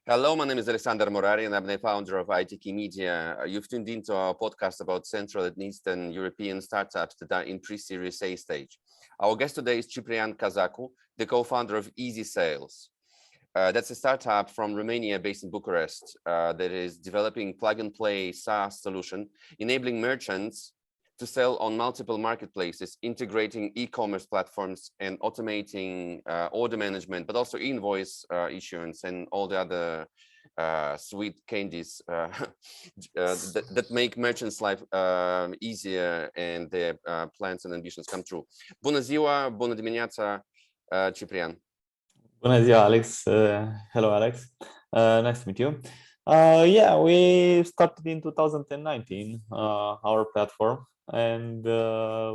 Hello, my name is Alexander Morari, and I'm the founder of ITKeyMedia. You've tuned into our podcast about Central and Eastern European startups that are in pre-Series A stage. Our guest today is Ciprian Cazacu, the co-founder of easySales. That's a startup from Romania based in Bucharest that is developing plug-and-play SaaS solution, enabling merchants to sell on multiple marketplaces, integrating e-commerce platforms and automating order management, but also invoice issuance and all the other sweet candies that make merchants' life easier and their plans and ambitions come true. Bună ziua, bună dimineața, Ciprian. Bună ziua, Alex. Hello, Alex. Nice to meet you. Yeah, we started in 2019, our platform, and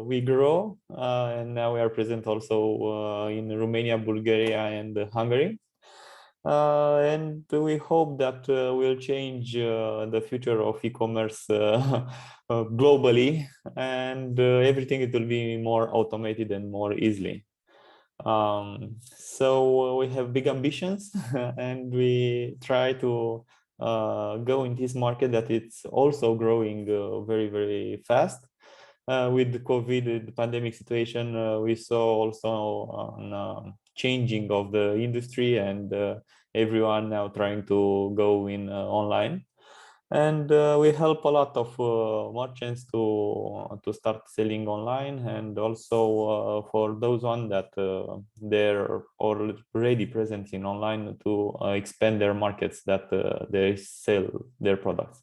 we grow, and now we are present also in Romania, Bulgaria, and Hungary. And we hope that we'll change the future of e-commerce globally, and everything it will be more automated and more easily. So we have big ambitions and we try to go in this market that it's also growing very, very fast. With the COVID, the pandemic situation, we saw also changing of the industry and everyone now trying to go in online. And we help a lot of merchants to start selling online, and also for those one that they're already present in online to expand their markets that they sell their products.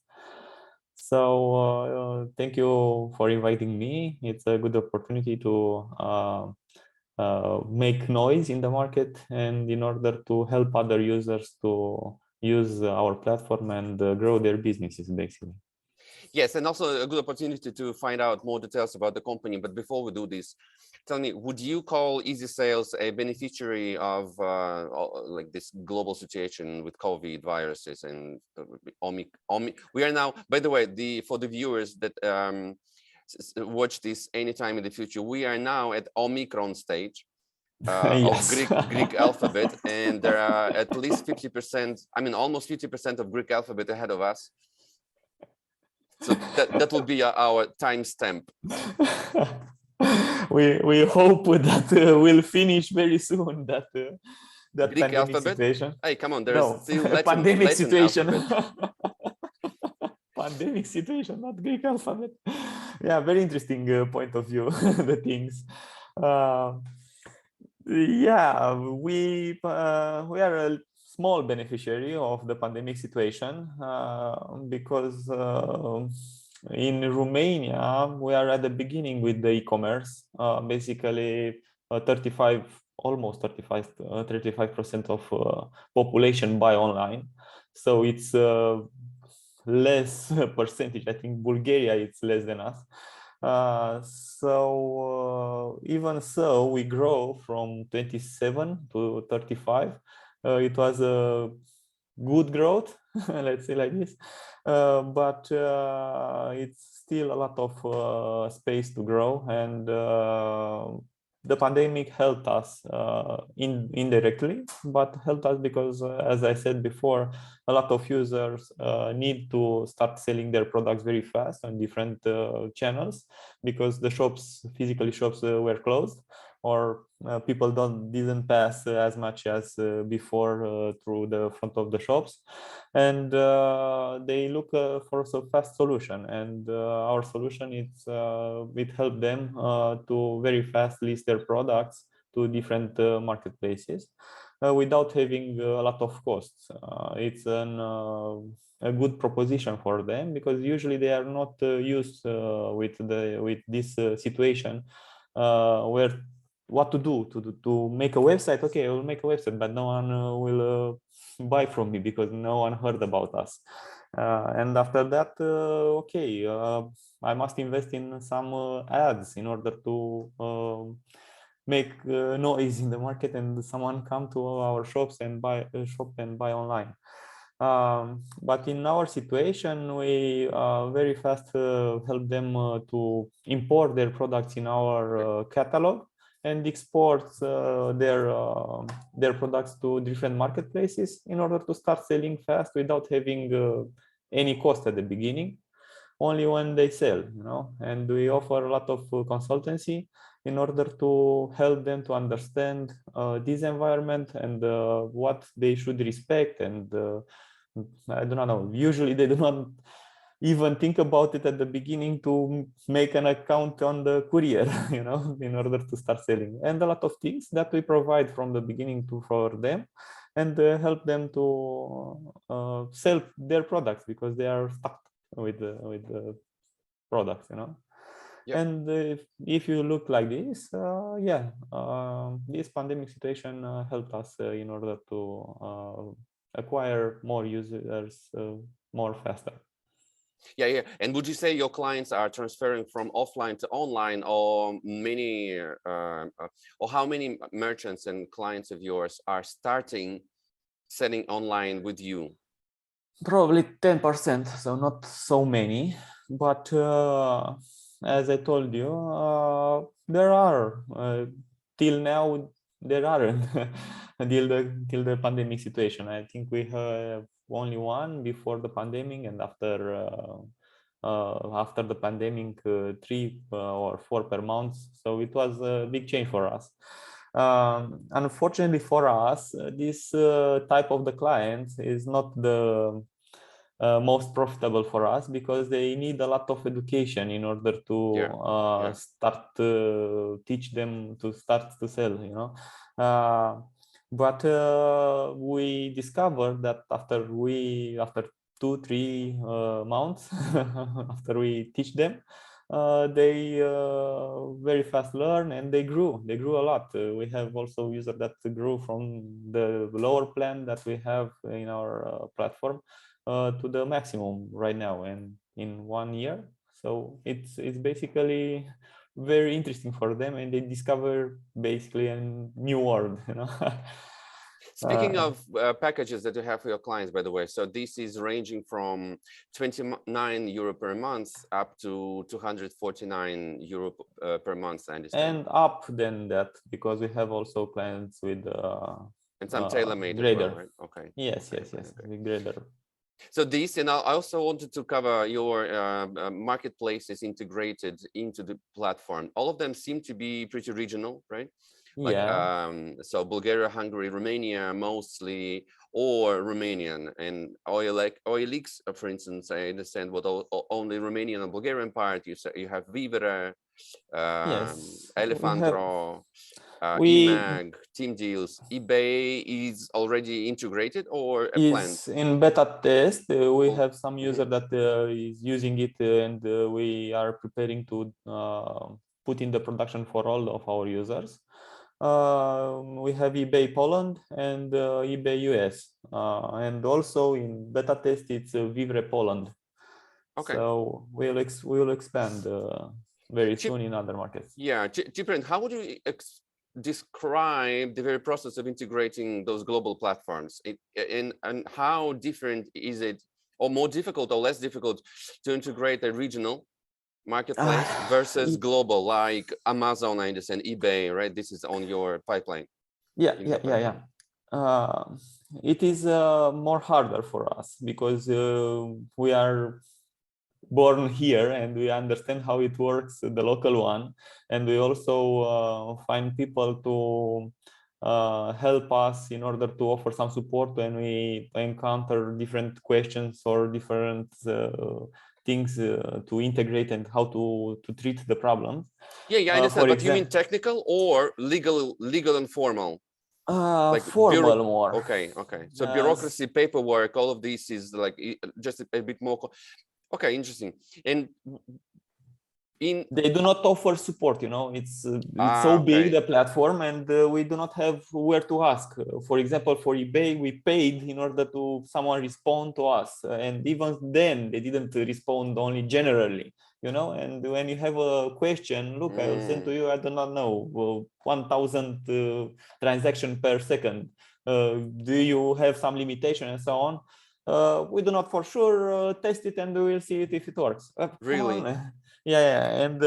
So thank you for inviting me. It's a good opportunity to make noise in the market, and in order to help other users to use our platform and grow their businesses, basically. Yes, and also a good opportunity to find out more details about the company. But before we do this, tell me, would you call easySales a beneficiary of like this global situation with COVID viruses and we are now, by the way, for the viewers that watch this anytime in the future, we are now at Omicron stage. Yes. Of Greek alphabet, and there are at least 50%, I mean almost 50% of Greek alphabet ahead of us. So that will be our timestamp. We hope that we'll finish very soon that Greek pandemic alphabet? situation. Hey, come on, there's still Latin, pandemic situation. Pandemic situation, not Greek alphabet. Yeah, very interesting point of view. The things. Yeah, we are a small beneficiary of the pandemic situation because in Romania we are at the beginning with the e-commerce. Basically, almost 35% of population buy online. So it's less percentage. I think Bulgaria it's less than us. Even so, we grow from 27 to 35. It was a good growth, let's say like this, but it's still a lot of space to grow, and the pandemic helped us indirectly, but helped us because, as I said before, a lot of users need to start selling their products very fast on different channels because the physical shops were closed, or people didn't pass as much as before through the front of the shops, and they look for a fast solution, and our solution it helped them to very fast list their products to different marketplaces without having a lot of costs. It's a good proposition for them because usually they are not used with this situation where what to do to make a website. Okay, I will make a website, but no one will buy from me because no one heard about us. And after that, okay, I must invest in some ads in order to make noise in the market and someone come to our shops and buy online. But in our situation, we very fast help them to import their products in our catalog, and exports their products to different marketplaces in order to start selling fast without having any cost at the beginning, only when they sell, and we offer a lot of consultancy in order to help them to understand this environment and what they should respect. And I do not know, usually they do not even think about it at the beginning to make an account on the courier, in order to start selling, and a lot of things that we provide from the beginning for them, and help them to sell their products because they are stuck with the products, Yep. And if you look like this, this pandemic situation helped us in order to acquire more users more faster. Yeah. And would you say your clients are transferring from offline to online, or or how many merchants and clients of yours are starting selling online with you? Probably 10%, so not so many, but as I told you, there are till now there aren't till the pandemic situation. I think we have only one before the pandemic, and after the pandemic, 3 or 4 per month. So it was a big change for us. Unfortunately for us, this type of the clients is not the most profitable for us, because they need a lot of education in order to start teach them to start to sell, but we discovered that after 2-3 months after we teach them, they very fast learn, and they grew a lot. We have also users that grew from the lower plan that we have in our platform to the maximum right now, and in 1 year. So it's basically very interesting for them, and they discover basically a new world, Speaking of packages that you have for your clients, by the way, so this is ranging from 29 euro per month up to 249 euro per month, I understand. And up than that, because we have also clients with and some tailor-made as well, right? Okay. Yes, with grader. So this, and I also wanted to cover your marketplaces integrated into the platform. All of them seem to be pretty regional, right? Like, so Bulgaria, Hungary, Romania mostly, or Romanian, and OLX, for instance, I understand what only Romanian and Bulgarian part. You have Vivere, Elefantro, eMag, Team Deals. eBay is already integrated or planned? In beta test. We have some user that is using it, and we are preparing to put in the production for all of our users. We have eBay Poland and eBay US, and also in beta test it's Vivre Poland. Okay. So we'll expand very soon in other markets. Yeah, Ciprian, how would you describe the very process of integrating those global platforms, and how different is it, or more difficult or less difficult, to integrate a regional marketplace versus global, like Amazon, I understand, eBay, right? This is on your pipeline. Yeah. It is more harder for us because we are born here and we understand how it works, the local one, and we also find people to help us in order to offer some support when we encounter different questions or different things to integrate and how to treat the problems. Yeah, I understand. But you mean technical or legal and formal? Like formal more. Okay. So bureaucracy, paperwork, all of this is like just a bit more. Okay, interesting. And they do not offer support, it's so big, the platform, and we do not have where to ask. For example, for eBay, we paid in order to someone respond to us, and even then they didn't respond, only generally, and when you have a question, look, I'll send to you, I do not know, 1,000 transactions per second. Do you have some limitation and so on? We do not for sure test it, and we will see it if it works. Really? Yeah, and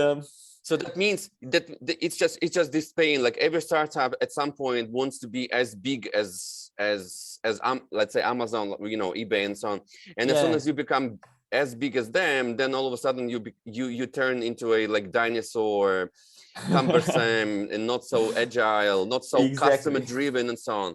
So that means that it's just this pain. Like every startup at some point wants to be as big as let's say Amazon, you know, eBay and so on. And as soon as you become as big as them, then all of a sudden you turn into a like dinosaur, cumbersome and not so agile, not so customer driven and so on.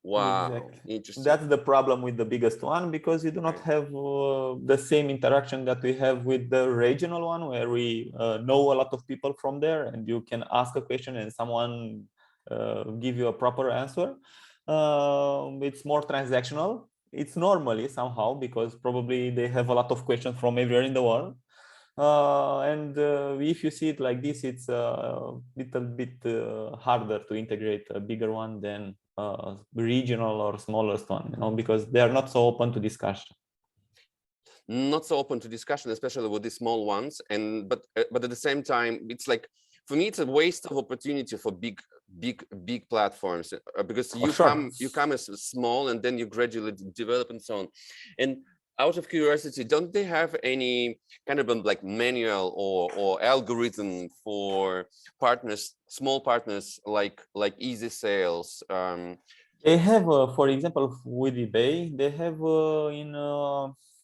Wow, interesting. That's the problem with the biggest one, because you do not have the same interaction that we have with the regional one, where we know a lot of people from there and you can ask a question and someone give you a proper answer. It's more transactional. It's normally somehow because probably they have a lot of questions from everywhere in the world. And if you see it like this, it's a little bit harder to integrate a bigger one than regional or smallest one, you know, because they are not so open to discussion. Not so open to discussion, especially with the small ones. And but at the same time, it's like, for me, it's a waste of opportunity for big platforms, because you come as small and then you gradually develop and so on. And out of curiosity, don't they have any kind of like manual or algorithm for partners, small partners like easySales? They have, for example, with eBay, they have in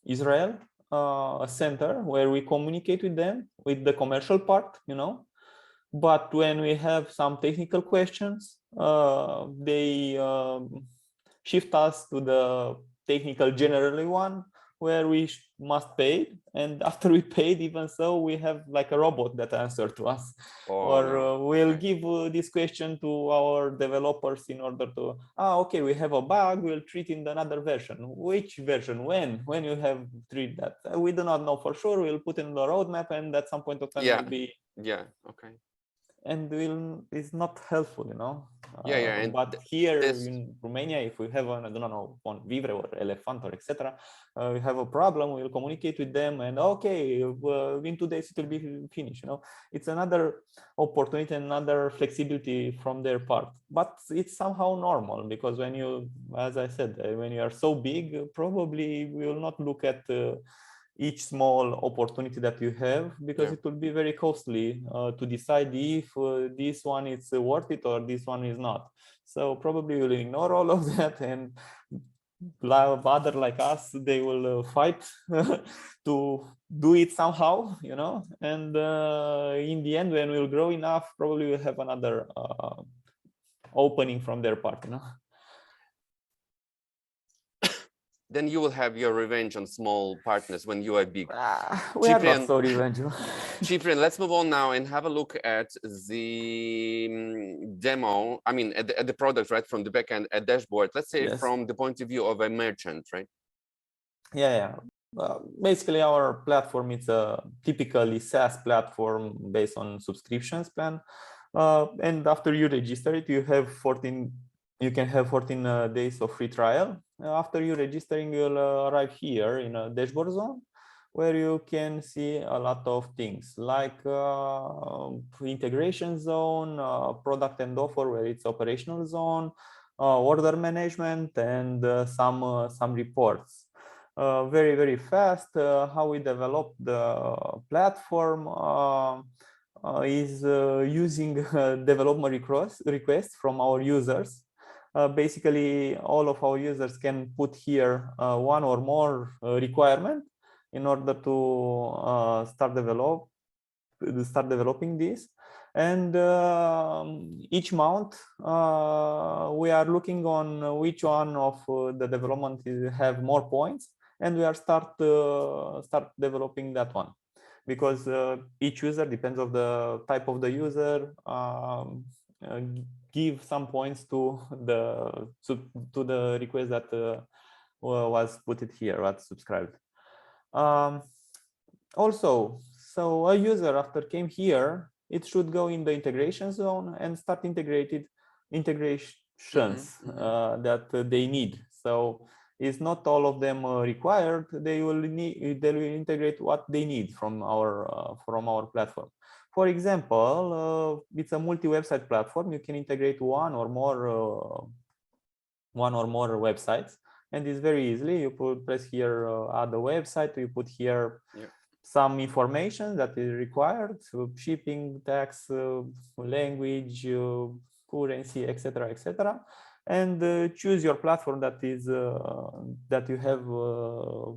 Israel a center where we communicate with them with the commercial part, you know. But when we have some technical questions, they shift us to the technical generally one, where we must pay. And after we paid, even so, we have like a robot that answers to us. We'll give this question to our developers in order to, okay, we have a bug, we'll treat in another version. Which version? When you have treat that? We do not know for sure. We'll put in the roadmap, and at some point of time will be. Okay. And is not helpful, you know. But here in Romania, if we have I don't know, on Vivre or Elephant or etc., we have a problem, we'll communicate with them, and okay, in 2 days it will be finished, you know. It's another opportunity, another flexibility from their part, but it's somehow normal, because when you, as I said, when you are so big, probably we will not look at each small opportunity that you have, because it will be very costly to decide if this one is worth it or this one is not. So probably we'll ignore all of that, and other like us, they will fight to do it somehow, you know. And in the end, when we'll grow enough, probably we'll have another opening from their part, you know. Then you will have your revenge on small partners when you are big. We are not so revengeful. Ciprian, let's move on now and have a look at the demo. I mean, at the product, right, from the backend, at dashboard. Let's say from the point of view of a merchant, right? Basically, our platform is a typically SaaS platform based on subscriptions plan. And after you register it, you can have 14 days of free trial. After you registering, you'll arrive here in a dashboard zone, where you can see a lot of things like integration zone, product and offer, where it's operational zone, order management, and some reports. Very, very fast. How we develop the platform is using development requests from our users. Basically, all of our users can put here one or more requirement in order to start developing this. And each month we are looking on which one of the development have more points, and we are start developing that one, because each user depends on the type of the user. Give some points to the request that was put it here, was subscribed. Also, so a user after came here, it should go in the integration zone and start integrations that they need. So it's not all of them required. They will integrate what they need from our platform. For example, it's a multi-website platform. You can integrate one or more websites, and it's very easily. You press here add a website. You put here some information that is required, so shipping, tax, language, currency, etc., etc., and choose your platform that is that you have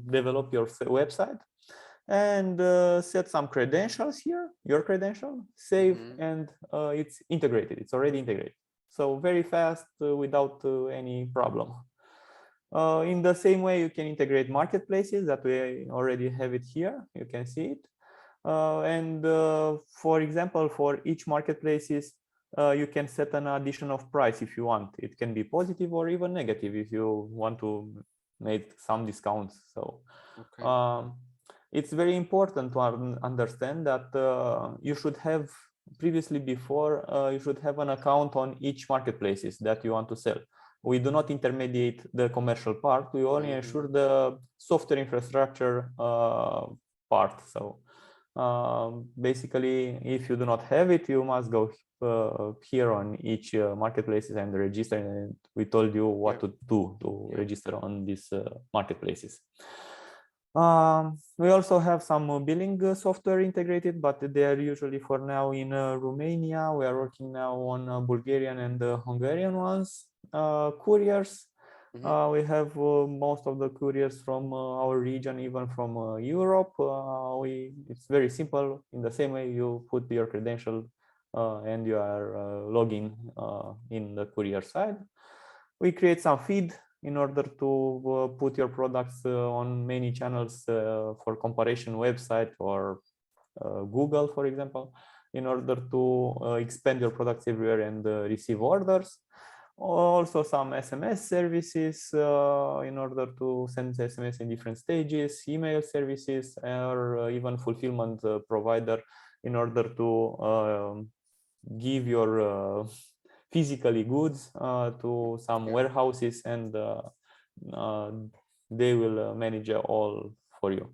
developed your website, and set some credentials here, your credential, save, and it's integrated. It's already integrated. So very fast without any problem. In the same way, you can integrate marketplaces that we already have it here. You can see it. And for example, for each marketplaces, you can set an addition of price if you want. It can be positive or even negative if you want to make some discounts. So it's very important to understand that you should have previously before you should have an account on each marketplaces that you want to sell. We do not intermediate the commercial part. We only ensure the software infrastructure part. So basically, if you do not have it, you must go here on each marketplaces and register. And we told you what to do to register on these marketplaces. We also have some billing software integrated, but they are usually for now in Romania. We are working now on Bulgarian and Hungarian ones. Couriers, we have most of the couriers from our region, even from Europe. It's very simple. In the same way, you put your credential and you are logging in the courier side. We create some feed in order to put your products on many channels for comparison website or Google, for example, in order to expand your products everywhere and receive orders. Also some SMS services in order to send SMS in different stages, email services, or even fulfillment provider in order to give your physically goods to some warehouses, and they will manage all for you.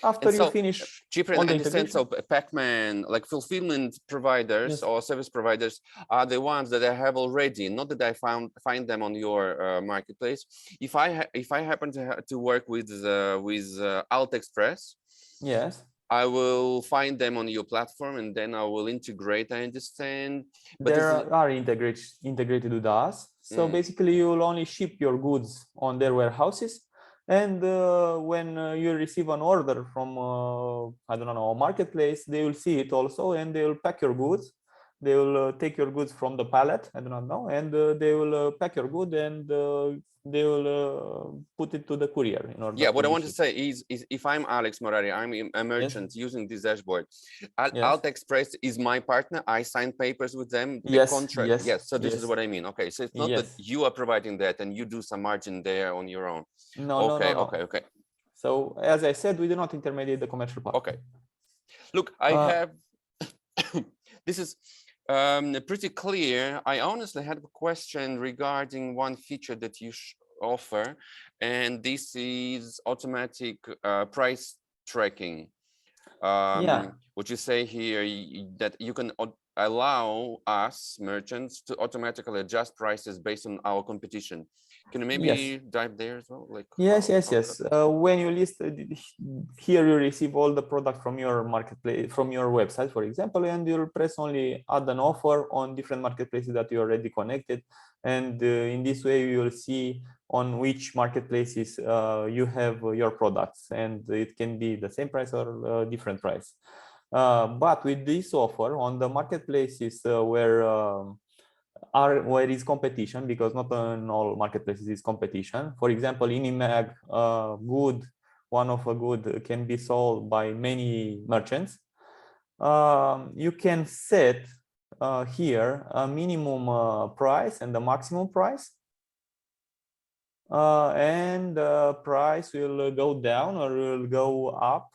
After you finish Ciprian, understand, so Pacman, like fulfillment providers or service providers are the ones that I have already, not that I find them on your marketplace. If I happen to work with Alt Express, yes, I will find them on your platform and then I will integrate, I understand. But they are integrated with us. So basically you will only ship your goods on their warehouses. And when you receive an order from, I don't know, a marketplace, they will see it also, and they will pack your goods. They will take your goods from the pallet, I do not know, and they will pack your good, and they will put it to the courier. In order what I want to say is if I'm Alex Morari, I'm a merchant using this dashboard. Alt Express is my partner. I sign papers with them. The contract. So this is what I mean. Okay, so it's not that you are providing that and you do some margin there on your own. No, okay. So as I said, we do not intermediate the commercial part. Okay. Look, I have this is pretty clear. I honestly had a question regarding one feature that you offer, and this is automatic price tracking. What you say here that you can allow us merchants to automatically adjust prices based on our competition. Can you maybe dive there as well? Like yes. When you list here, you receive all the products from your marketplace, from your website, for example, and you'll press only add an offer on different marketplaces that you already connected. And in this way, you will see on which marketplaces you have your products, and it can be the same price or different price. But with this offer on the marketplaces where is competition, because not in all marketplaces is competition. For example, Inimag one of a good can be sold by many merchants. You can set here a minimum price and the maximum price, and the price will go down or will go up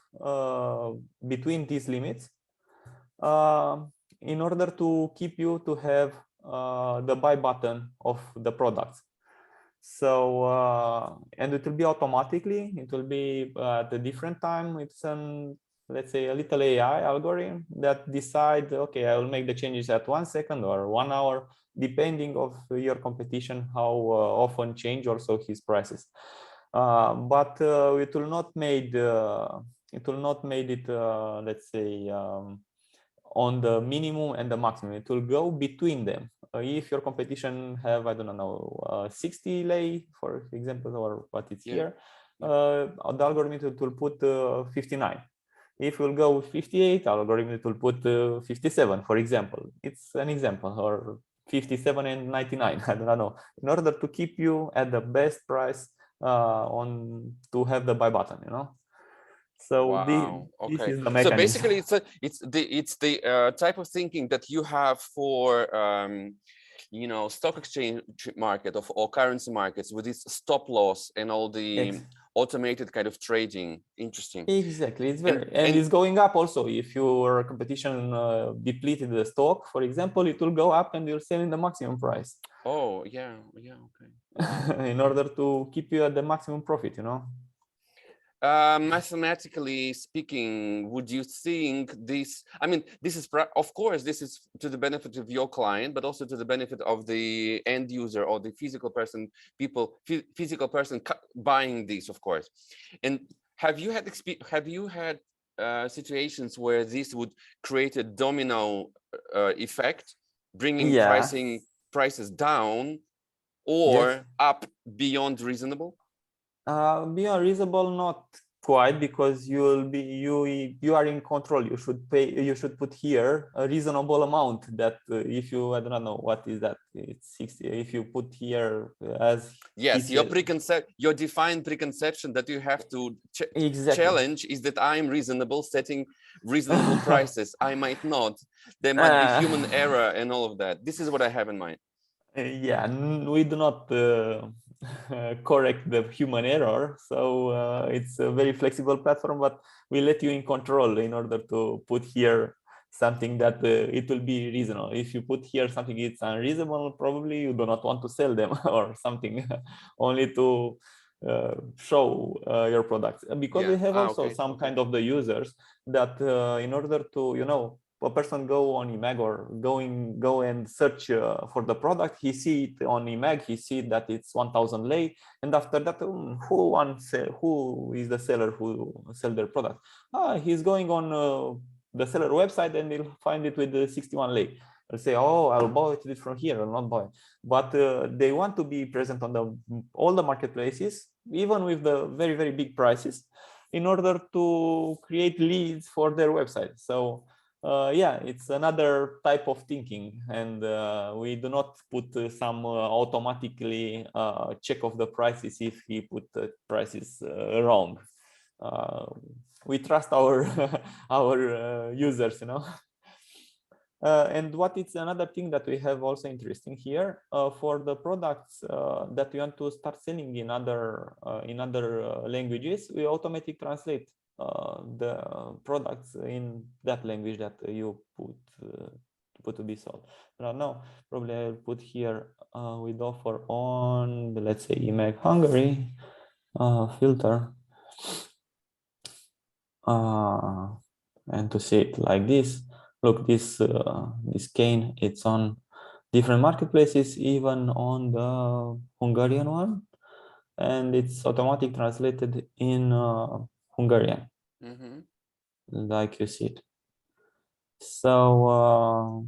between these limits in order to keep you to have the buy button of the products. So and it will be automatically, it will be at a different time. It's let's say a little AI algorithm that decide, okay, I will make the changes at 1 second or 1 hour, depending of your competition, how often change also his prices. but it will not made it let's say on the minimum and the maximum. It will go between them. If your competition have, I don't know, 60 lei, for example, or what it's here, the algorithm it will put 59. If we'll go with 58, algorithm it will put 57, for example. It's an example, or 57 and 99. I don't know. In order to keep you at the best price to have the buy button, you know. So Wow. this Okay. is the So mechanism. basically, it's the type of thinking that you have for you know, stock exchange market of all currency markets with this stop loss and all the automated kind of trading. Interesting. Exactly, it's very and it's going up also. If your competition depleted the stock, for example, it will go up and you're selling the maximum price. Oh yeah, okay. Wow. In order to keep you at the maximum profit, you know. Mathematically speaking, would you think this, I mean, this is, of course, this is to the benefit of your client, but also to the benefit of the end user or the physical person, physical person buying these, of course. And have you had situations where this would create a domino effect, bringing prices down or up beyond reasonable? Beyond reasonable, not quite, because you are in control. You should put here a reasonable amount that if you, I don't know what is that, it's 60. If you put here as your defined preconception that you have to challenge is that I'm reasonable, setting reasonable prices. I might not. There might be human error and all of that. This is what I have in mind. Yeah, we do not correct the human error, so it's a very flexible platform, but we let you in control in order to put here something that it will be reasonable. If you put here something it's unreasonable, probably you do not want to sell them or something, only to show your products, because we have also some kind of the users that in order to, you know, a person go on eMag or go and search for the product, he see it on eMag, he see that it's 1,000 lei, and after that, who is the seller who sell their product? He's going on the seller website and he'll find it with the 61 lei. They'll say, oh, I'll buy it from here, I'll not buy it. But they want to be present on all the marketplaces, even with the very, very big prices, in order to create leads for their website. So yeah, it's another type of thinking, and we do not put some automatically check of the prices if he put the prices wrong. We trust our our users, you know. And what is another thing that we have also interesting here, for the products that we want to start selling in other languages, we automatically translate the products in that language that you put to be sold. Now, probably I'll put here with offer on, let's say, eMag Hungary filter, and to see it like this. Look, this cane, it's on different marketplaces, even on the Hungarian one, and it's automatic translated in Hungarian, like you see it. So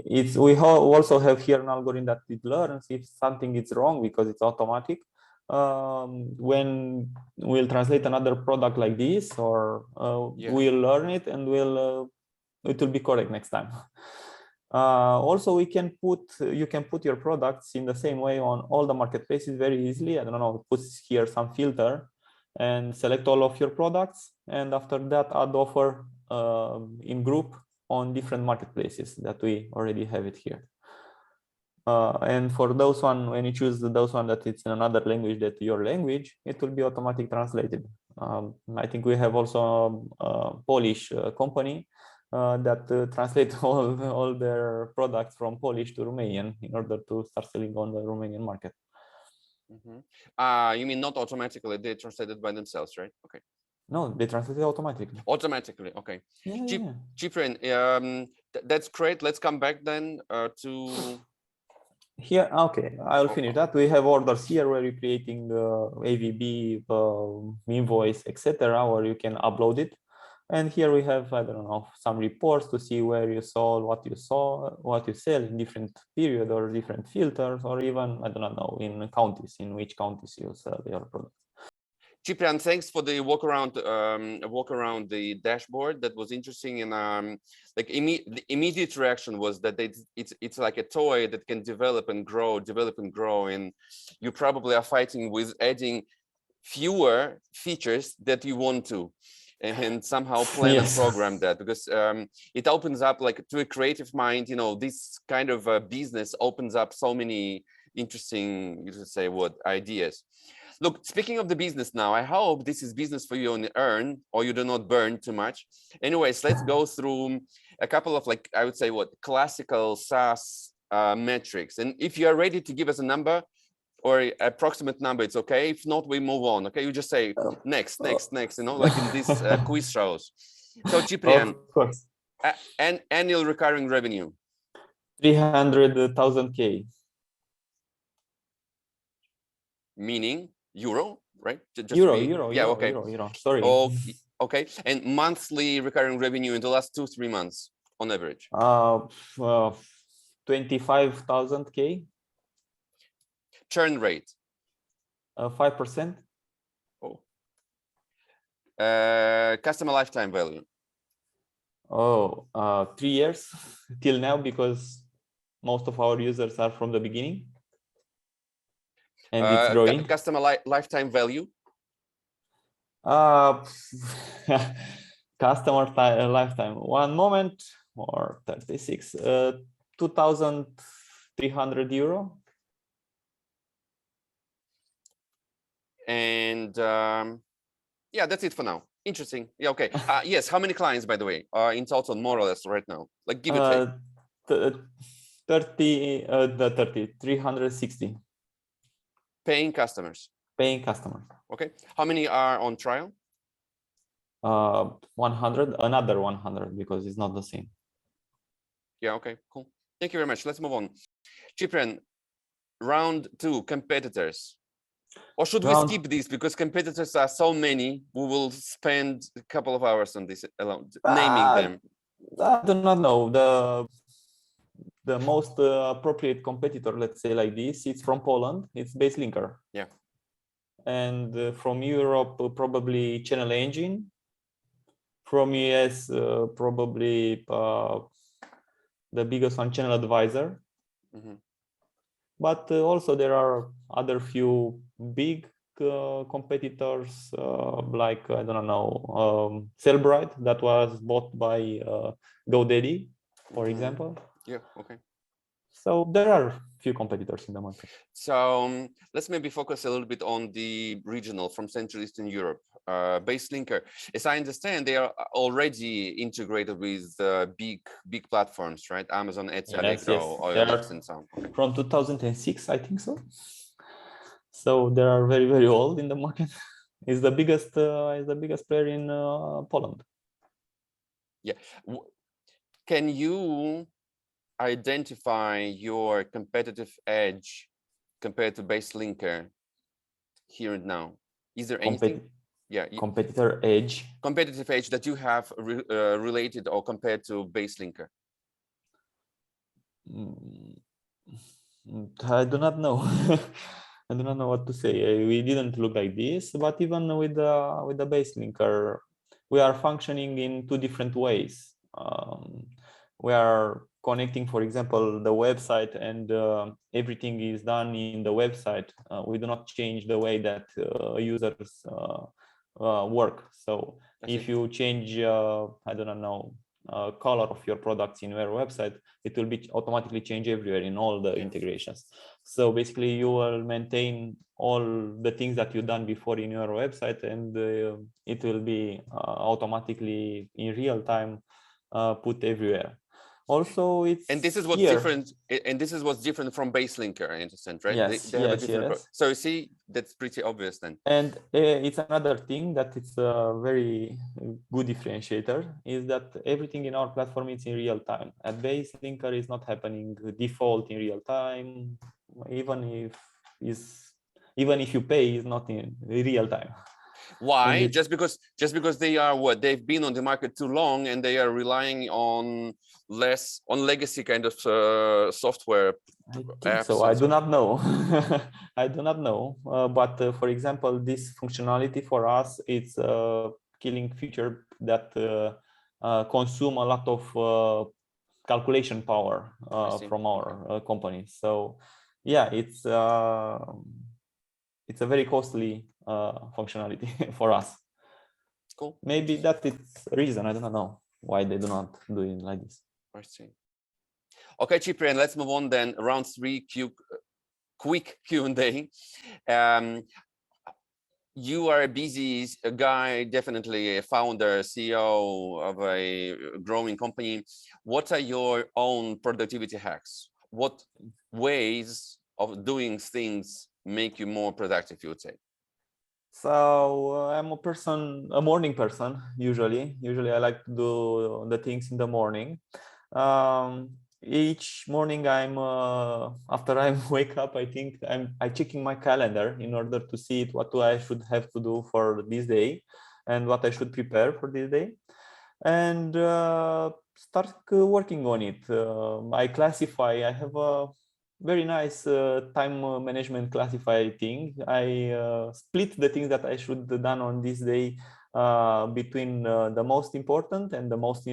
we also have here an algorithm that it learns if something is wrong, because it's automatic. When we'll translate another product like this, or we'll learn it and it will be correct next time. Also, you can put your products in the same way on all the marketplaces very easily. I don't know, put here some filter and select all of your products, and after that add offer in group on different marketplaces that we already have it here. And for those one, when you choose those one that it's in another language that your language, it will be automatically translated. I think we have also a Polish company that translate all their products from Polish to Romanian in order to start selling on the Romanian market. You mean not automatically, they translated by themselves, right? Okay. No, they translate automatically. Automatically, okay. Ciprian, that's great. Let's come back then to Here, okay, I'll Oh, finish that. We have orders here where you're creating AVB, invoice, etc., where you can upload it. And here we have, I don't know, some reports to see where you sold, what you sell in different period or different filters, or even, I don't know, in counties, in which counties you sell your product. Ciprian, thanks for the walk around the dashboard. That was interesting, and like the immediate reaction was that it's like a toy that can develop and grow, and you probably are fighting with adding fewer features that you want to, and somehow plan and program that, because it opens up, like, to a creative mind, you know, this kind of business opens up so many interesting, you should say, what ideas. Look, speaking of the business now, I hope this is business for you on the earn, or you do not burn too much. Anyways, let's go through a couple of, like, I would say, what classical SaaS metrics. And if you are ready to give us a number or approximate number, it's okay. If not, we move on. Okay, you just say next, you know, like in these quiz shows. So Ciprian, of course, annual recurring revenue. 300,000 K. Meaning euro, right? Just Euro. okay. Euro. Sorry. Okay. And monthly recurring revenue in the last 2-3 months on average? 25,000 K. Churn rate? 5%. Oh. Customer lifetime value? 3 years till now, because most of our users are from the beginning. And it's growing. Customer lifetime value? Customer lifetime. 1 moment, or 36. 2,300 euro. And yeah, that's it for now. Interesting. Yeah, okay. Yes, how many clients, by the way, in total, more or less, right now? Like, give or take. 360. Paying customers. Paying customers. Okay. How many are on trial? 100, another 100, because it's not the same. Yeah, okay, cool. Thank you very much. Let's move on. Ciprian, round 2, competitors. Or should we skip this, because competitors are so many? We will spend a couple of hours on this alone, naming them. I do not know. The most appropriate competitor, let's say like this, it's from Poland. It's BaseLinker. Yeah. And from Europe, probably Channel Engine. From US, probably the biggest one, Channel Advisor. Mm-hmm. But also there are other few big competitors, like, I don't know, Sellbrite, that was bought by GoDaddy, for example. Yeah, okay. So there are few competitors in the market. So let's maybe focus a little bit on the regional, from Central Eastern Europe. BaseLinker, as I understand, they are already integrated with big platforms, right? Amazon, Etsy, Yes. OLX, and so on. Okay. From 2006, I think so. So they are very, very old in the market. Is the biggest player in Poland. Yeah. Can you identify your competitive edge compared to BaseLinker here and now? Is there anything? Competitor edge. Competitive edge that you have related or compared to BaseLinker? I do not know. I do not know what to say. We didn't look like this, but even with the BaseLinker, we are functioning in 2 different ways. We are connecting, for example, the website, and everything is done in the website. We do not change the way that users work. So if you change, I don't know, color of your products in your website, it will be automatically change everywhere in all the integrations. So basically you will maintain all the things that you've done before in your website, and it will be automatically in real time put everywhere. Also, it's And this is what's here. different. And this is what's different from BaseLinker, I understand, right? Yes, They have a yes, different. yes. So you see, that's pretty obvious then. And it's another thing that it's a very good differentiator is that everything in our platform is in real time. At BaseLinker is not happening default in real time, even if you pay, is not in real time. Why? Just because they are what? They've been on the market too long and they are relying on less on legacy kind of software I think apps. so. I do not know. I do not know. But for example, this functionality for us, it's killing feature that consume a lot of calculation power from our company. So yeah, it's a very costly functionality for us. Cool. Maybe that is a reason. I don't know why they do not do it like this. I see. Okay, Ciprian, let's move on then. Round 3, quick Q&A. You are a busy guy, definitely a founder, CEO of a growing company. What are your own productivity hacks? What ways of doing things make you more productive, you would say? So I'm a morning person, usually. Usually I like to do the things in the morning. Each morning after I wake up, I think I'm checking my calendar in order to see what I should have to do for this day and what I should prepare for this day, and start working on it. I have a very nice time management classifier thing. I split the things that I should have done on this day between the most important and the most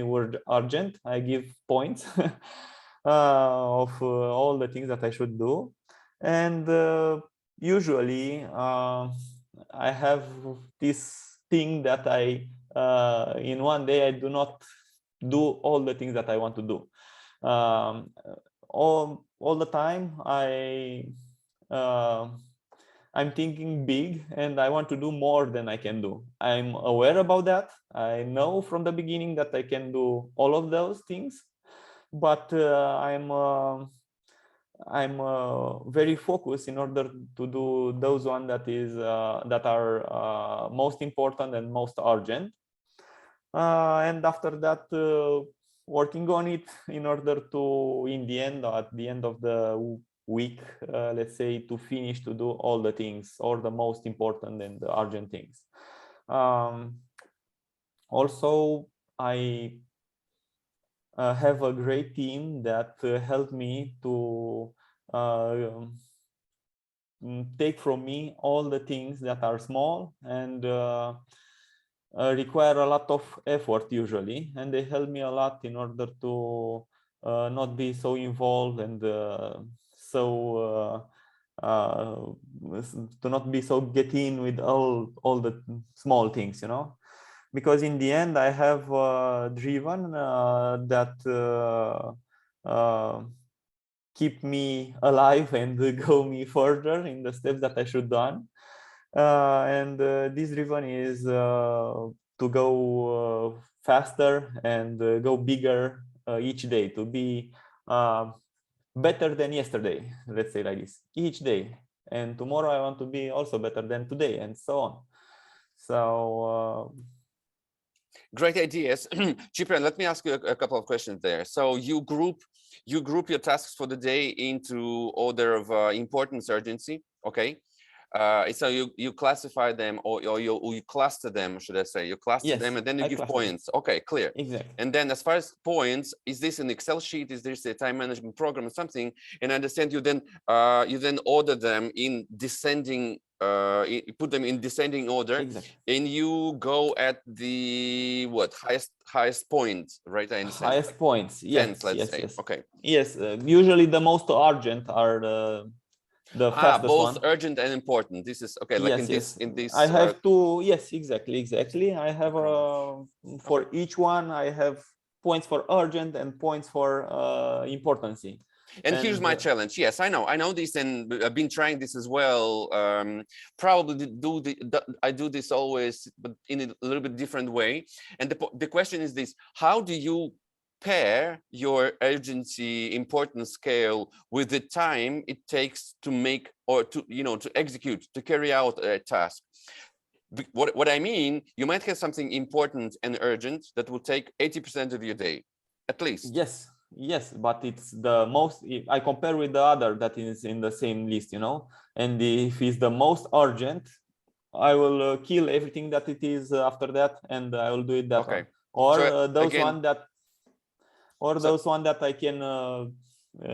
urgent. I give points of all the things that I should do, and usually I have this thing that in one day I do not do all the things that I want to do. All the time I'm thinking big and I want to do more than I can do. I'm aware about that. I know from the beginning that I can do all of those things, but I'm very focused in order to do those ones that are most important and most urgent. And after that, working on it in order to, in the end, at the end of the week, let's say, to finish to do all the things or the most important and the urgent things. Also, I have a great team that helped me to take from me all the things that are small and require a lot of effort usually, and they help me a lot in order to not be so involved and to not be so get in with all the small things, you know, because in the end I have driven that keep me alive and go me further in the steps that I should done. And this driven is to go faster and go bigger each day, to be better than yesterday, let's say like this, each day. And tomorrow I want to be also better than today, and so on. So great ideas. Ciprian, let me ask you a couple of questions there. So you group your tasks for the day into order of importance, urgency, okay? So you classify them, or you cluster them, should I say? You cluster them, and then you give points. Okay, clear. Exactly. And then, as far as points, is this an Excel sheet? Is this a time management program or something? And I understand you then order them in descending. You put them in descending order, and you go at the highest point, right? I understand. Highest like points. Yes. let's say. Yes. Okay. Yes. Usually the most urgent are the fastest both one. Urgent and important. This is okay. Like in this. I have to. Yes, exactly. I have for each one. I have points for urgent and points for importancy. And here's my challenge. Yes, I know this, and I've been trying this as well. Probably I do this always, but in a little bit different way. And the question is this: how do you pair your urgency importance scale with the time it takes to make or to to execute, to carry out a task. What I mean, you might have something important and urgent that will take 80% of your day, at least. Yes, but it's the most, I compare with the other that is in the same list, and if it's the most urgent, I will kill everything that it is after that, and I will do it that Okay. one. Or So those again, one that, I can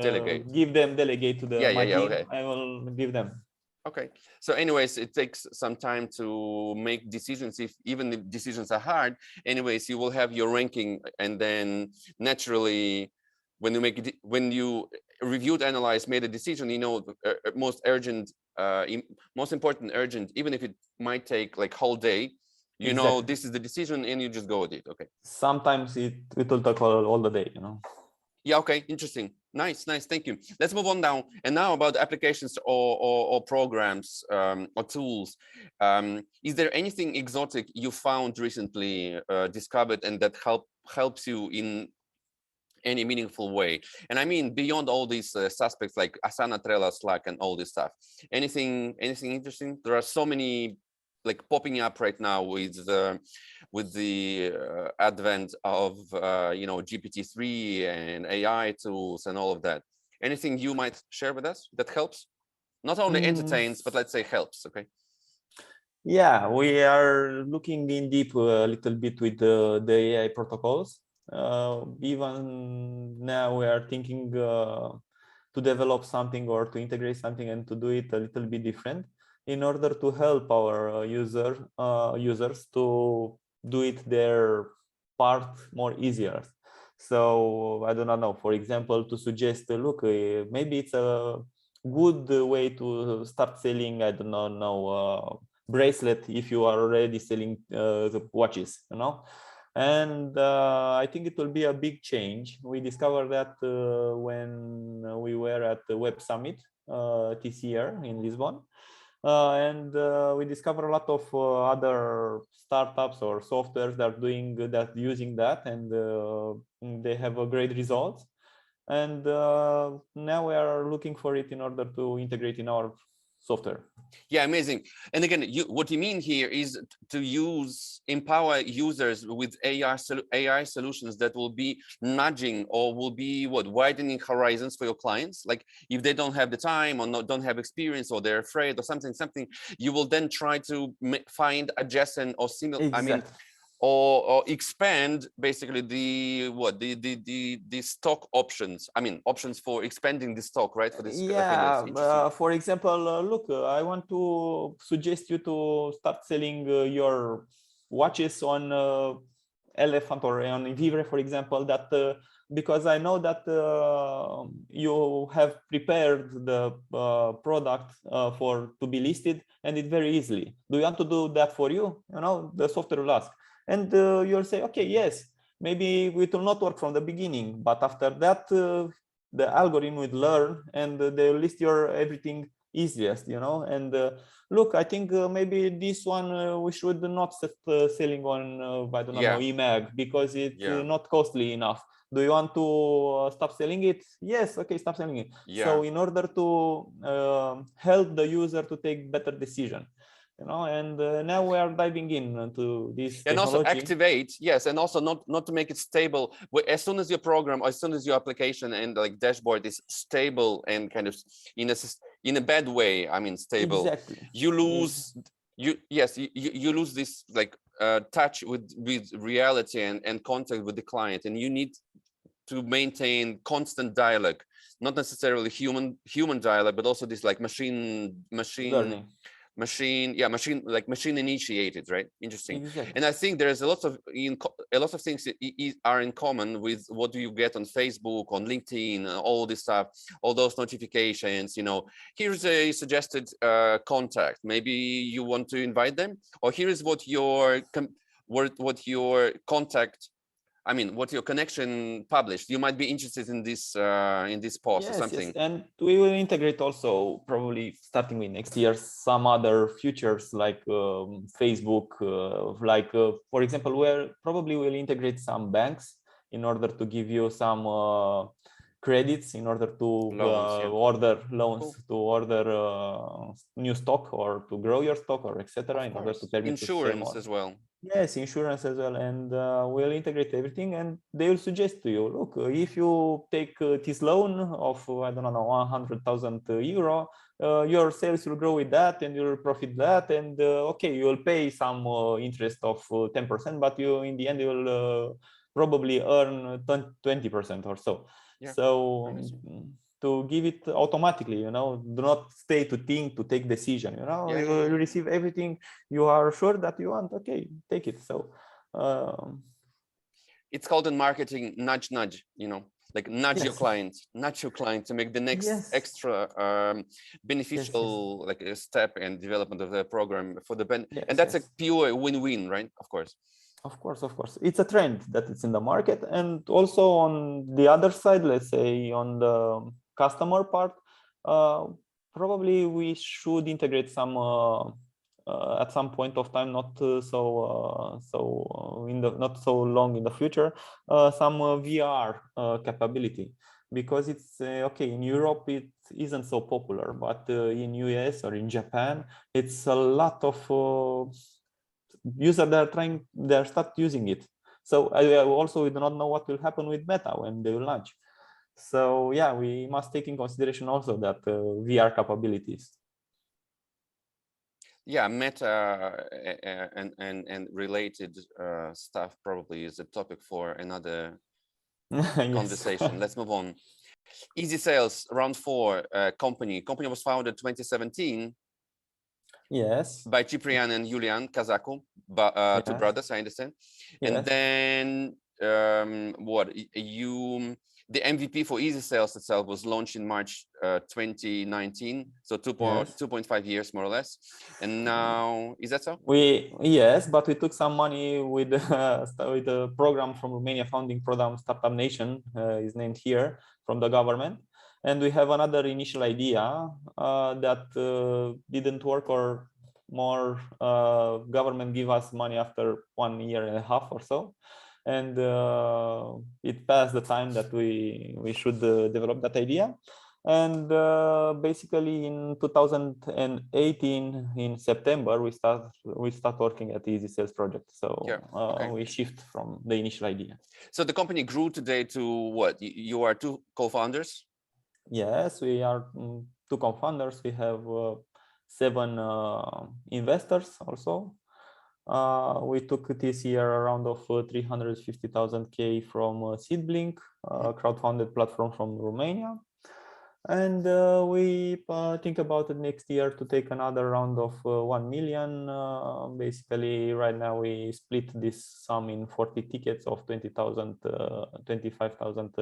delegate. delegate to my team. Okay. I will give them. Okay. So anyways, it takes some time to make decisions. If even if decisions are hard, anyways, you will have your ranking, and then naturally, when you reviewed, analyzed, made a decision, most urgent, most important, urgent, even if it might take like whole day, Exactly. this is the decision, and you just go with it. Okay. Sometimes it will take all the day, Yeah, okay, interesting. Nice. Thank you. Let's move on now. And now about applications or programs or tools. Is there anything exotic you found recently, discovered, and that helps you in any meaningful way? And I mean, beyond all these suspects like Asana, Trello, Slack, and all this stuff. Anything interesting? There are so many like popping up right now with the advent of GPT-3 and AI tools and all of that. Anything you might share with us that helps? Not only entertains, but let's say helps. Okay. Yeah, we are looking in deep a little bit with the AI protocols. Even now we are thinking to develop something or to integrate something and to do it a little bit different in order to help our users to do it their part more easier. So I do not know, for example, to suggest, look, maybe it's a good way to start selling, I do not know, bracelet if you are already selling the watches, and I think it will be a big change. We discovered that when we were at the Web Summit this year in Lisbon, and we discovered a lot of other startups or softwares that are doing that, using that, and they have a great results. And now we are looking for it in order to integrate in our software. Yeah, amazing. And again, what you mean here is to empower users with AI solutions that will be nudging or will be widening horizons for your clients. Like if they don't have the time or don't have experience or they're afraid or something, you will then try to find adjacent or similar. Exactly. I mean, or expand basically the stock options. I mean, options for expanding the stock, right? For this yeah, for example, look, I want to suggest you to start selling your watches on Elephant or on Vivre, for example, that because I know that you have prepared the product to be listed, and it very easily. Do you want to do that for you? The software will ask. And you'll say, okay, yes, maybe it will not work from the beginning, but after that, the algorithm will learn and they'll list your everything easiest, and look, I think maybe this one we should not set selling on, I don't know, eMag, because it's not costly enough. Do you want to stop selling it? Yes, okay, stop selling it. So in order to help the user to take better decision, and now we are diving into this and technology. Also activate, yes, and also not to make it stable. As soon as your program, or as soon as your application and like dashboard is stable and kind of in a bad way, I mean stable, exactly. You lose you lose this like touch with reality and contact with the client, and you need to maintain constant dialogue, not necessarily human dialogue, but also this like machine learning. Machine initiated, right? Interesting. Exactly. And I think there's a lot of things that are in common with what do you get on Facebook, on LinkedIn, all this stuff, all those notifications. Here's a suggested contact. Maybe you want to invite them, or here is what your contact. I mean, what your connection published. You might be interested in this post or something. Yes, and we will integrate also, probably starting with next year, some other features like Facebook, for example, where probably we'll integrate some banks in order to give you some credits in order to Loans, yeah. order loans, Cool. to order new stock or to grow your stock or etc. in order to permit to sell insurance more. as well. Yes, insurance as well, and we'll integrate everything, and they will suggest to you, look, if you take this loan of I don't know 100,000 euro, your sales will grow with that, and you'll profit that, and okay, you will pay some interest of 10%, but you in the end you will probably earn 20% or so. Yeah. So to give it automatically, you know, do not stay to think, to take decision, you know, you receive everything you are sure that you want, okay, take it. So it's called in marketing nudge, you know, like nudge your client to make the next extra beneficial like a step and development of the program for the and that's a pure win-win, right? Of course. Of course, it's a trend that it's in the market. And also on the other side, let's say on the customer part, probably we should integrate some at some point of time, not so long in the future, some VR capability, because it's okay in Europe it isn't so popular, but in US or in Japan it's a lot of users that are start using it. So also we do not know what will happen with Meta when they will launch. So yeah, we must take in consideration also that VR capabilities. Yeah, Meta and related stuff probably is a topic for another conversation. Let's move on. easySales, round 4, company was founded 2017. Yes. By Ciprian and Julian Cazacu, two brothers, I understand. And then the MVP for easySales itself was launched in March 2019, so 2.5 years more or less. And now, is that so? Yes, but we took some money with with a program from Romania, founding program Startup Nation is named here, from the government. And we have another initial idea that didn't work, or more government give us money after 1.5 years or so, and it passed the time that we should develop that idea. And basically in 2018 in September we start working at the easySales project. So we shift from the initial idea. So the company grew today to what? You are 2 co-founders? Yes, we are 2 co-founders. We have 7 investors also. We took this year a round of 350,000 from Seedblink, crowdfunded platform from Romania. And we think about it next year to take another round of 1 million. Basically, right now we split this sum in 40 tickets of 20,000, 25,000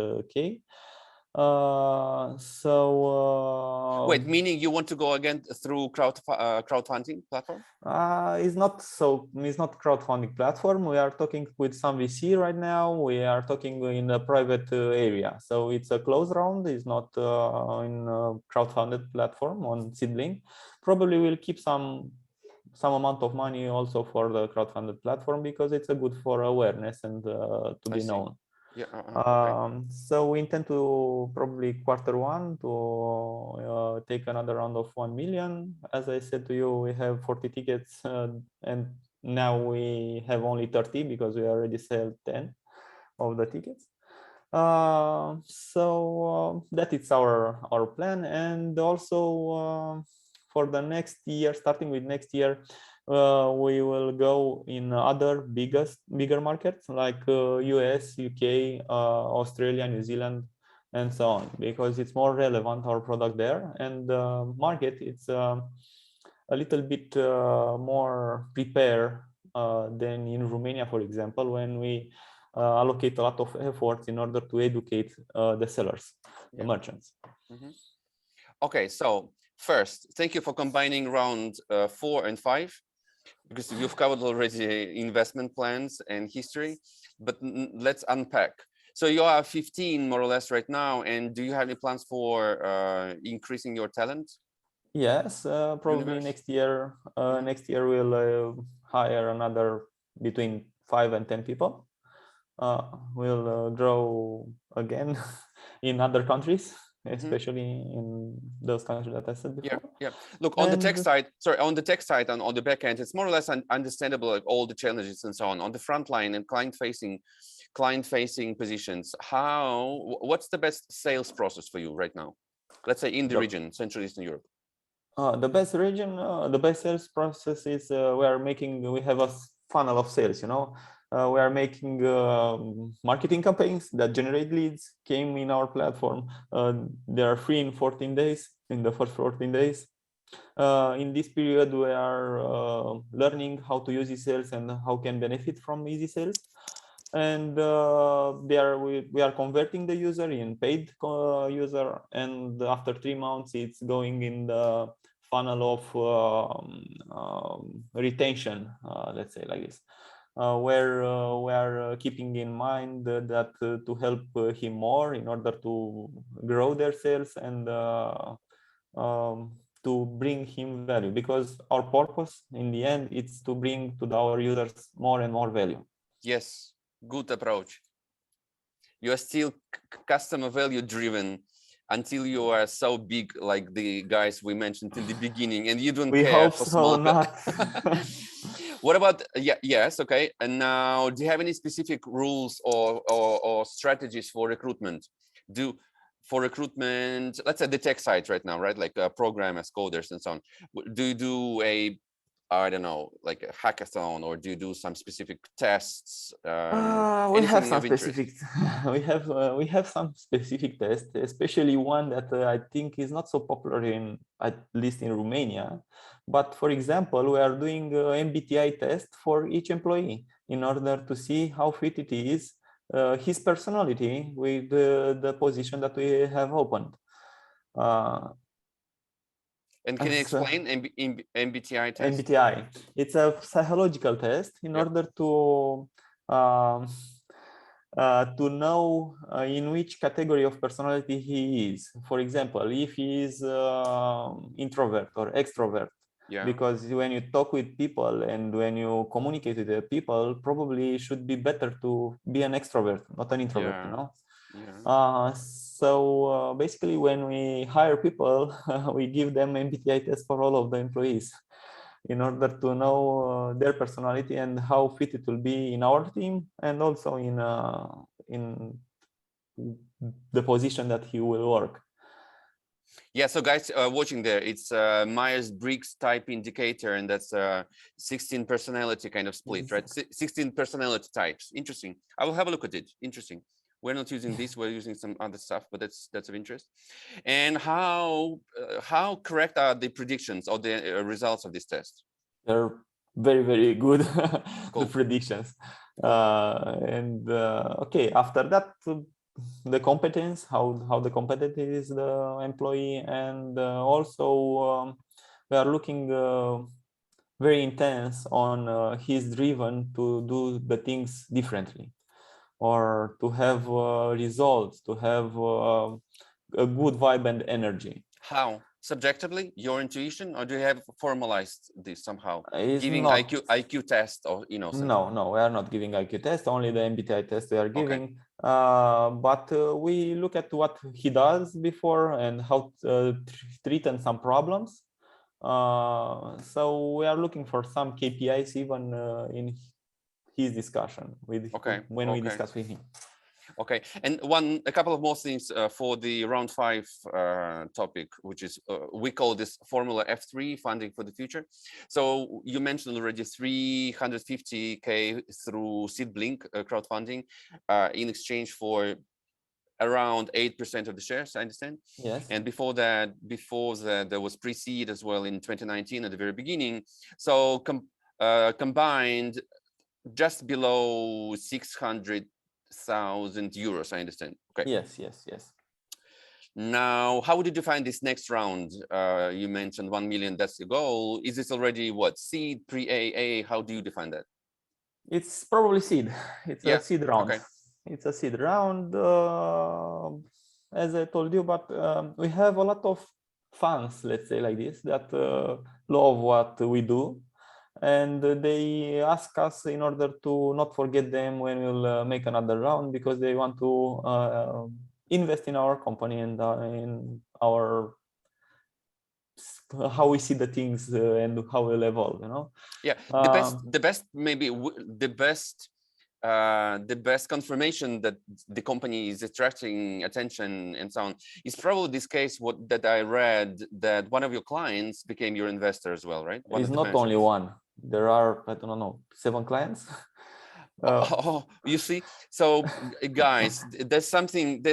wait, meaning you want to go again through crowdfunding platform? It's not crowdfunding platform. We are talking with some VC right now. We are talking in a private area, so it's a closed round. It's not in a crowdfunded platform on Seedblink. Probably we'll keep some amount of money also for the crowdfunded platform, because it's a good for awareness and to be known. So we intend to probably Q1 to take another round of 1 million. As I said to you, we have 40 tickets and now we have only 30 because we already sold 10 of the tickets. So that is our plan. And also for the next year, starting with next year, we will go in other bigger markets like US, UK, Australia, New Zealand, and so on, because it's more relevant, our product there, and the market it's a little bit more prepared than in Romania, for example, when we allocate a lot of efforts in order to educate the sellers, the merchants. Okay, so first, thank you for combining round 4 and 5. Because you've covered already investment plans and history, but let's unpack. So you are 15 more or less right now, and do you have any plans for increasing your talent? Yes, probably next year. Next year we'll hire another between 5 and 10 people. will grow again in other countries, Mhm. especially in those countries that I said Yeah, before. yeah. Look, on the tech And side, sorry, on the tech side and on the back end, it's more or less understandable, like all the challenges and so on. On the front line and client-facing positions, what's the best sales process for you right now? Let's say in the region, Central Eastern Europe. the best region, the best sales process is we have a funnel of sales, we are making marketing campaigns that generate leads, came in our platform. They are free in 14 days, in the first 14 days. In this period, we are learning how to use easySales and how can benefit from easySales. And we are converting the user in paid user, and after 3 months, it's going in the funnel of retention, let's say like this, where we are keeping in mind that to help him more in order to grow their sales and to bring him value, because our purpose in the end is to bring to our users more and more value. Yes, good approach. You are still customer value driven until you are so big, like the guys we mentioned in the beginning, and you don't care hope for so small. not. What about yes, okay. And now, do you have any specific rules or strategies for recruitment? Let's say the tech side right now, right? Like programmers, coders, and so on. Do you do I don't know, like a hackathon, or do you do some specific tests? We have Anything some of interest? specific we have some specific tests, especially one that I think is not so popular in, at least in Romania. But for example, we are doing MBTI test for each employee in order to see how fit it is, his personality with the position that we have opened. And can you explain MBTI test? MBTI. It's a psychological test in Yep. order um, to know in which category of personality he is. For example, if he is introvert or extrovert. Yeah. Because when you talk with people and when you communicate with the people, probably it should be better to be an extrovert, not an introvert, Yeah. Yeah. So basically, when we hire people, we give them MBTI test for all of the employees in order to know their personality and how fit it will be in our team, and also in the position that he will work. Yeah, so guys watching there, it's Myers-Briggs type indicator, and that's 16 personality kind of split, right? 16 personality types. Interesting. I will have a look at it. Interesting. We're not using this, we're using some other stuff, but that's of interest. And how correct are the predictions or the results of this test? They're very, very good, Cool. the predictions. Cool. Okay, after that, the competence, how the competent is the employee, and also we are looking very intense on he's driven to do the things differently, or to have results, to have a good vibe and energy. How? Subjectively, your intuition, or do you have formalized this somehow? It's Giving not, IQ test, or something? no, we are not giving IQ test, only the MBTI test we are giving. Okay. But we look at what he does before and how treated some problems. So we are looking for some KPIs even in his discussion with when we discuss with him. Okay, and a couple of more things for the round 5 topic, which is we call this Formula F3, funding for the future. So you mentioned already 350K through SeedBlink crowdfunding in exchange for around 8% of the shares, I understand. Yes. And before that, there was pre-seed as well in 2019 at the very beginning. So combined, just below 600,000 euros, I understand. Okay. Yes. Now, how did you find this next round? You mentioned 1 million, that's the goal. Is this already what, seed, pre-AA? How do you define that? It's probably seed. It's a seed round. Okay. It's a seed round, as I told you, but we have a lot of fans, let's say like this, that love what we do. and they ask us in order to not forget them when we'll make another round, because they want to invest in our company and in our how we see the things and how we'll evolve, you know. Yeah, maybe the best confirmation that the company is attracting attention and so on is probably this case that I read, that one of your clients became your investor as well, right? It's not only one. There are, I don't know, 7 clients. Oh, you see, so guys, there's something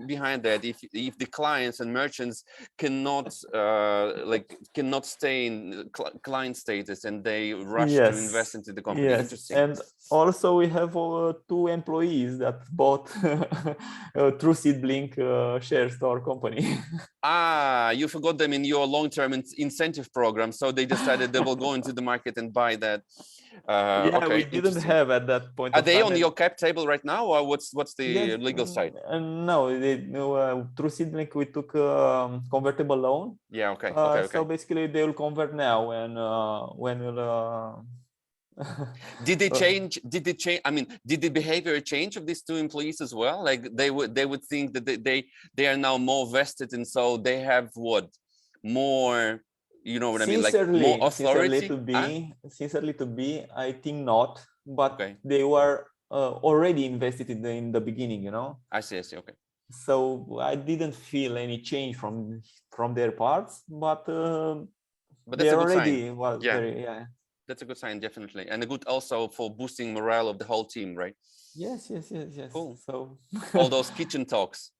behind that. If the clients and merchants cannot cannot stay in client status and they rush to invest into the company. Yes. Interesting. And also we have 2 employees that bought through Seedblink shares to our company. You forgot them in your long-term incentive program, so they decided they will go into the market and buy that. Yeah, okay, we didn't have at that point. Are they on your cap table right now, or what's the legal side? No, through Seedblink we took convertible loan. Yeah, okay. So basically they will convert now, and when we'll did they change? I mean, did the behavior change of these 2 employees as well? Like they would think that they are now more vested, and so they have what more, you know what I mean, like more authority. Sincerely to be, I think not, but they were already invested in the beginning, you know. I see. Okay. So I didn't feel any change from their parts, but that's a good sign. Very, that's a good sign, definitely, and a good also for boosting morale of the whole team, right? Yes. Cool. So all those kitchen talks.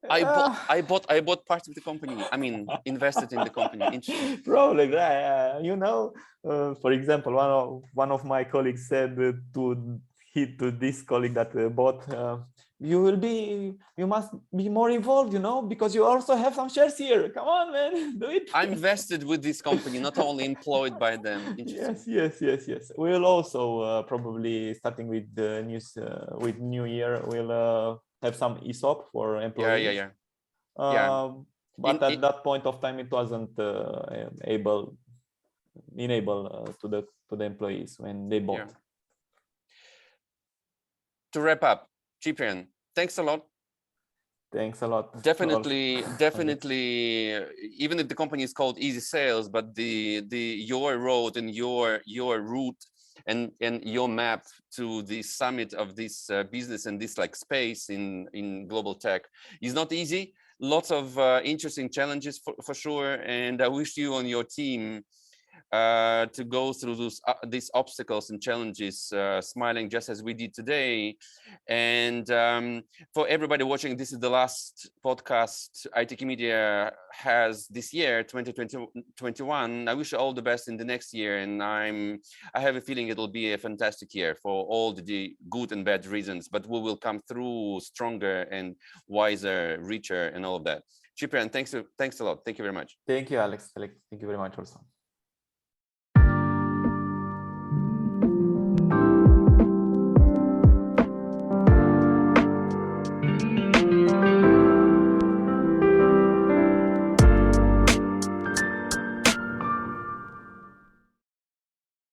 I bought parts of the company. I mean, invested in the company. Interesting. Probably that. You know, for example, one of my colleagues said to this colleague that bought, you must be more involved, you know, because you also have some shares here. Come on, man, do it. I'm vested with this company, not only employed by them. Yes. We'll also probably starting with the news with New Year. We'll have some ESOP for employees. Yeah. But at that point of time, it wasn't enable to the employees when they bought. Yeah. To wrap up, Ciprian, thanks a lot. Thanks a lot. Definitely. Even if the company is called easySales, but your road and your route and your map to the summit of this business and this like space in global tech is not easy. Lots of interesting challenges for sure, and I wish you and your team to go through these obstacles and challenges smiling just as we did today. And for everybody watching, this is the last podcast ITKeyMedia has this year, 2021. I wish you all the best in the next year, and I have a feeling it'll be a fantastic year for all the good and bad reasons, but we will come through stronger and wiser, richer, and all of that. Ciprian, thanks a lot. Thank you very much. Thank you, Alex. Thank you very much also.